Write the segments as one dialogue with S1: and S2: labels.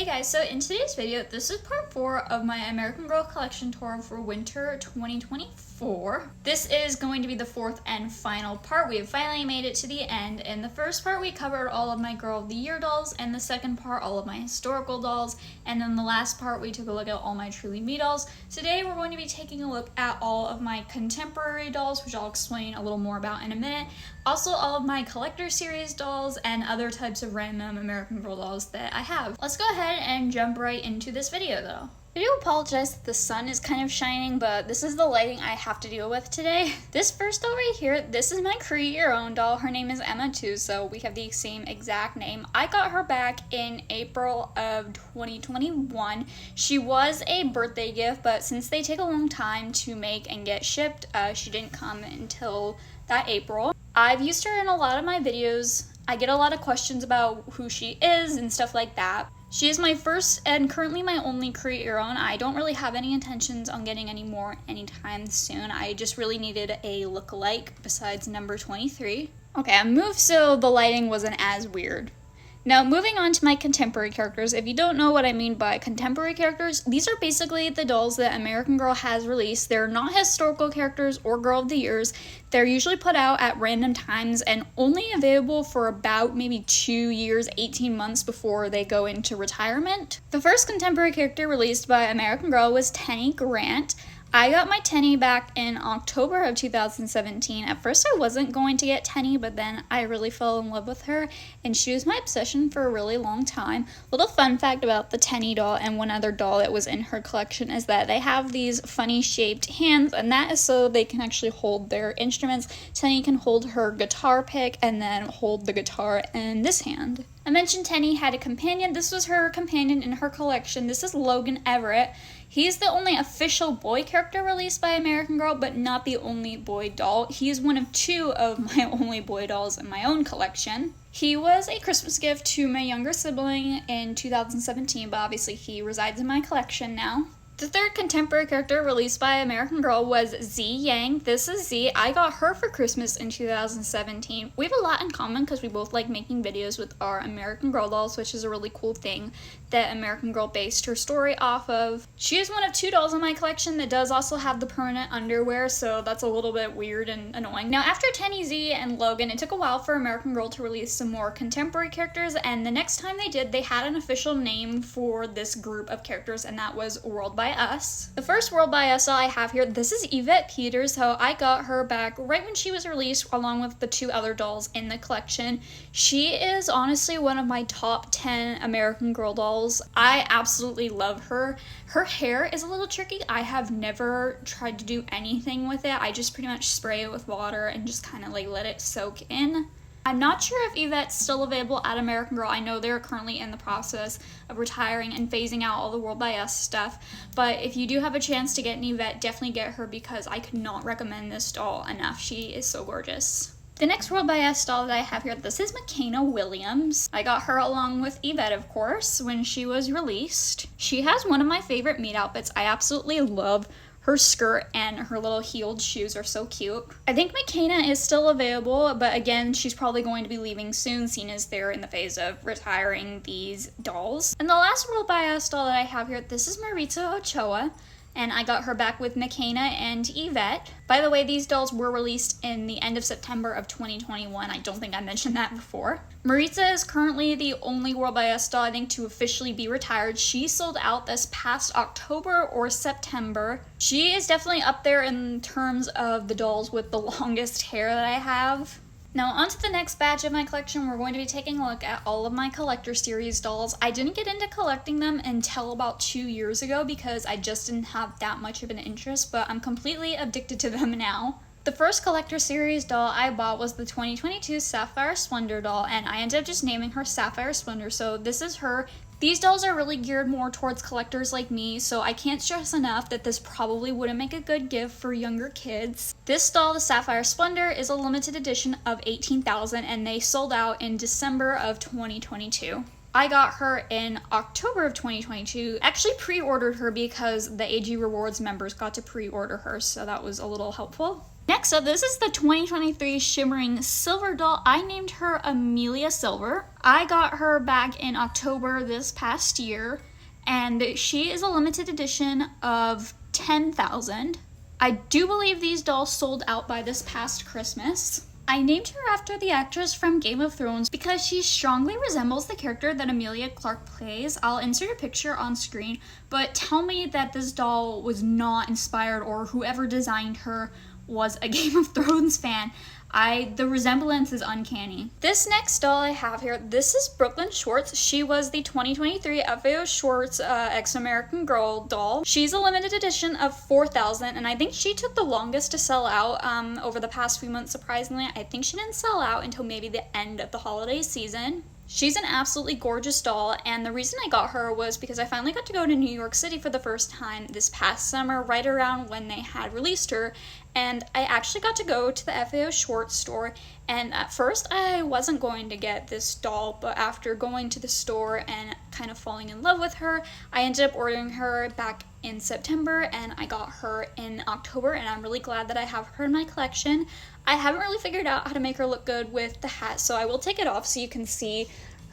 S1: Hey guys, so in today's video, this is part 4 of my American Girl collection tour for winter 2024. This is going to be the 4th and final part. We have finally made it to the end. In the first part, we covered all of my Girl of the Year dolls, and the second part, all of my historical dolls, and then the last part, we took a look at all my Truly Me dolls. Today, we're going to be taking a look at all of my contemporary dolls, which I'll explain a little more about in a minute. Also, all of my collector series dolls and other types of random American Girl dolls that I have. Let's go ahead and jump right into this video though. I do apologize that the sun is kind of shining, but this is the lighting I have to deal with today. This first doll right here, this is my Create Your Own doll. Her name is Emma too, so we have the same exact name. I got her back in April of 2021. She was a birthday gift, but since they take a long time to make and get shipped, she didn't come until that April. I've used her in a lot of my videos. I get a lot of questions about who she is and stuff like that. She is my first and currently my only Create Your Own. I don't really have any intentions on getting any more anytime soon. I just really needed a lookalike besides number 23. Okay, I moved so the lighting wasn't as weird. Now, moving on to my contemporary characters. If you don't know what I mean by contemporary characters, these are basically the dolls that American Girl has released. They're not historical characters or Girl of the Years. They're usually put out at random times and only available for about maybe 2 years, 18 months before they go into retirement. The first contemporary character released by American Girl was Tenny Grant. I got my Tenny back in October of 2017. At first I wasn't going to get Tenny, but then I really fell in love with her, and she was my obsession for a really long time. Little fun fact about the Tenny doll and one other doll that was in her collection is that they have these funny shaped hands, and that is so they can actually hold their instruments. Tenny can hold her guitar pick and then hold the guitar in this hand. I mentioned Tenny had a companion. This was her companion in her collection. This is Logan Everett. He's the only official boy character released by American Girl, but not the only boy doll. He is one of 2 of my only boy dolls in my own collection. He was a Christmas gift to my younger sibling in 2017, but obviously he resides in my collection now. The third contemporary character released by American Girl was Z Yang. This is Z. I got her for Christmas in 2017. We have a lot in common because we both like making videos with our American Girl dolls, which is a really cool thing that American Girl based her story off of. She is one of 2 dolls in my collection that does also have the permanent underwear, so that's a little bit weird and annoying. Now, after Tenny, Z, and Logan, it took a while for American Girl to release some more contemporary characters, and the next time they did, they had an official name for this group of characters, and that was World by Us. The first World by Us doll I have here, this is Yvette Peters, so I got her back right when she was released along with the 2 other dolls in the collection. She is honestly one of my top 10 American Girl dolls. I absolutely love her. Her hair is a little tricky. I have never tried to do anything with it. I just pretty much spray it with water and just kind of like let it soak in. I'm not sure if Yvette's still available at American Girl. I know they're currently in the process of retiring and phasing out all the World by Us stuff, but if you do have a chance to get an Yvette, definitely get her because I could not recommend this doll enough. She is so gorgeous. The next World by Us doll that I have here, this is McKenna Williams. I got her along with Yvette, of course, when she was released. She has one of my favorite meet outfits. I absolutely love her skirt and her little heeled shoes are so cute. I think McKenna is still available, but again, she's probably going to be leaving soon, seeing as they're in the phase of retiring these dolls. And the last World by Us doll that I have here, this is Maritza Ochoa, and I got her back with McKenna and Yvette. By the way, these dolls were released in the end of September of 2021. I don't think I mentioned that before. Maritza is currently the only World by Us doll, I think, to officially be retired. She sold out this past October or September. She is definitely up there in terms of the dolls with the longest hair that I have. Now, on to the next batch of my collection. We're going to be taking a look at all of my collector series dolls. I didn't get into collecting them until about 2 years ago because I just didn't have that much of an interest, but I'm completely addicted to them now. The first collector series doll I bought was the 2022 Sapphire Splendor doll, and I ended up just naming her Sapphire Splendor, so this is her. These dolls are really geared more towards collectors like me, so I can't stress enough that this probably wouldn't make a good gift for younger kids. This doll, the Sapphire Splendor, is a limited edition of 18,000, and they sold out in December of 2022. I got her in October of 2022. Actually pre-ordered her because the AG Rewards members got to pre-order her, so that was a little helpful. Next up, this is the 2023 Shimmering Silver doll. I named her Amelia Silver. I got her back in October this past year, and she is a limited edition of 10,000. I do believe these dolls sold out by this past Christmas. I named her after the actress from Game of Thrones because she strongly resembles the character that Emilia Clarke plays. I'll insert a picture on screen, but tell me that this doll was not inspired or whoever designed her was a Game of Thrones fan. The resemblance is uncanny. This next doll I have here, this is Brooklyn Schwartz. She was the 2023 FAO Schwartz X American Girl doll. She's a limited edition of 4,000, and I think she took the longest to sell out over the past few months, surprisingly. I think she didn't sell out until maybe the end of the holiday season. She's an absolutely gorgeous doll, and the reason I got her was because I finally got to go to New York City for the first time this past summer, right around when they had released her, and I actually got to go to the FAO Schwartz store, and at first I wasn't going to get this doll, but after going to the store and kind of falling in love with her, I ended up ordering her back in September, and I got her in October, and I'm really glad that I have her in my collection. I haven't really figured out how to make her look good with the hat, so I will take it off so you can see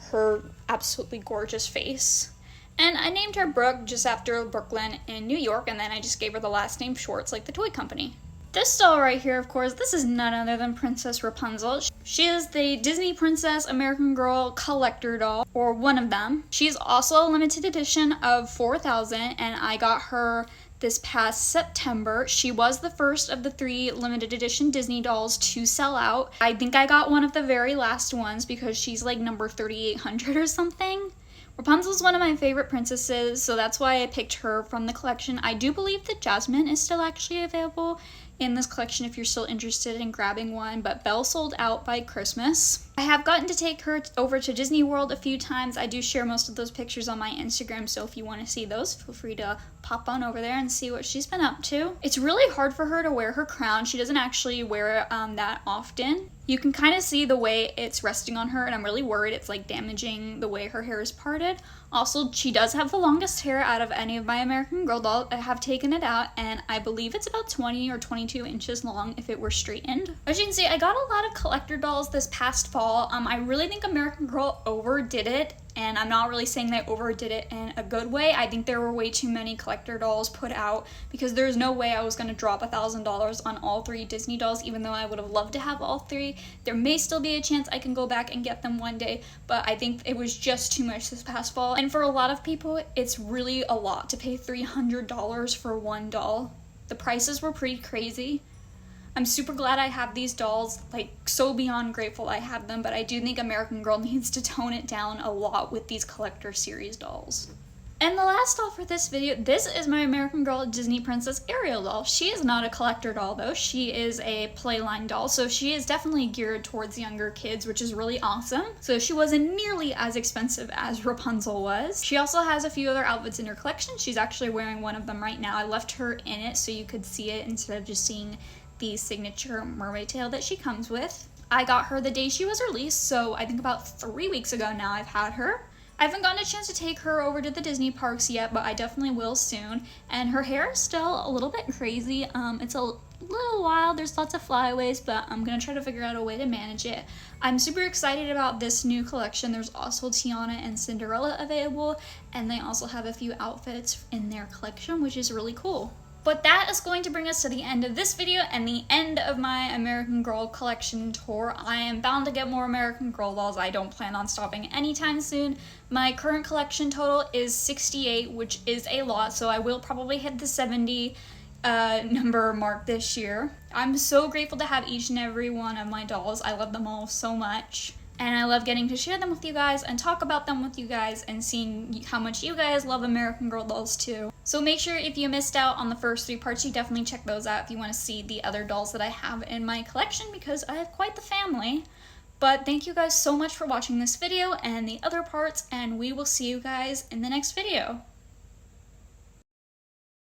S1: her absolutely gorgeous face. And I named her Brooke just after Brooklyn in New York, and then I just gave her the last name Schwartz, like the toy company. This doll right here, of course, this is none other than Princess Rapunzel. She is the Disney Princess American Girl collector doll, or one of them. She's also a limited edition of 4,000, and I got her this past September. She was the first of the 3 limited edition Disney dolls to sell out. I think I got one of the very last ones because she's like number 3,800 or something. Rapunzel's one of my favorite princesses, so that's why I picked her from the collection. I do believe that Jasmine is still actually available in this collection if you're still interested in grabbing one, but Belle sold out by Christmas. I have gotten to take her over to Disney World a few times. I do share most of those pictures on my Instagram, so if you want to see those, feel free to pop on over there and see what she's been up to. It's really hard for her to wear her crown. She doesn't actually wear it that often. You can kind of see the way it's resting on her, and I'm really worried it's like damaging the way her hair is parted. Also, she does have the longest hair out of any of my American Girl dolls. I have taken it out, and I believe it's about 20 or 22 inches long if it were straightened. As you can see, I got a lot of collector dolls this past fall. I really think American Girl overdid it, and I'm not really saying they overdid it in a good way. I think there were way too many collector dolls put out because there's no way I was going to drop $1,000 on all 3 Disney dolls, even though I would have loved to have all 3. There may still be a chance I can go back and get them one day, but I think it was just too much this past fall. And for a lot of people, it's really a lot to pay $300 for one doll. The prices were pretty crazy. I'm super glad I have these dolls, like so beyond grateful I have them, but I do think American Girl needs to tone it down a lot with these collector series dolls. And the last doll for this video, this is my American Girl Disney Princess Ariel doll. She is not a collector doll though, she is a Playline doll, so she is definitely geared towards younger kids, which is really awesome. So she wasn't nearly as expensive as Rapunzel was. She also has a few other outfits in her collection. She's actually wearing one of them right now. I left her in it so you could see it instead of just seeing the signature mermaid tail that she comes with. I got her the day she was released, so I think about 3 weeks ago now I've had her. I haven't gotten a chance to take her over to the Disney parks yet, but I definitely will soon. And her hair is still a little bit crazy. It's a little wild, there's lots of flyaways, but I'm gonna try to figure out a way to manage it. I'm super excited about this new collection. There's also Tiana and Cinderella available, and they also have a few outfits in their collection, which is really cool. But that is going to bring us to the end of this video and the end of my American Girl collection tour. I am bound to get more American Girl dolls. I don't plan on stopping anytime soon. My current collection total is 68, which is a lot, so I will probably hit the 70 number mark this year. I'm so grateful to have each and every one of my dolls. I love them all so much. And I love getting to share them with you guys and talk about them with you guys and seeing how much you guys love American Girl dolls too. So make sure if you missed out on the first 3 parts, you definitely check those out if you want to see the other dolls that I have in my collection, because I have quite the family. But thank you guys so much for watching this video and the other parts, and we will see you guys in the next video.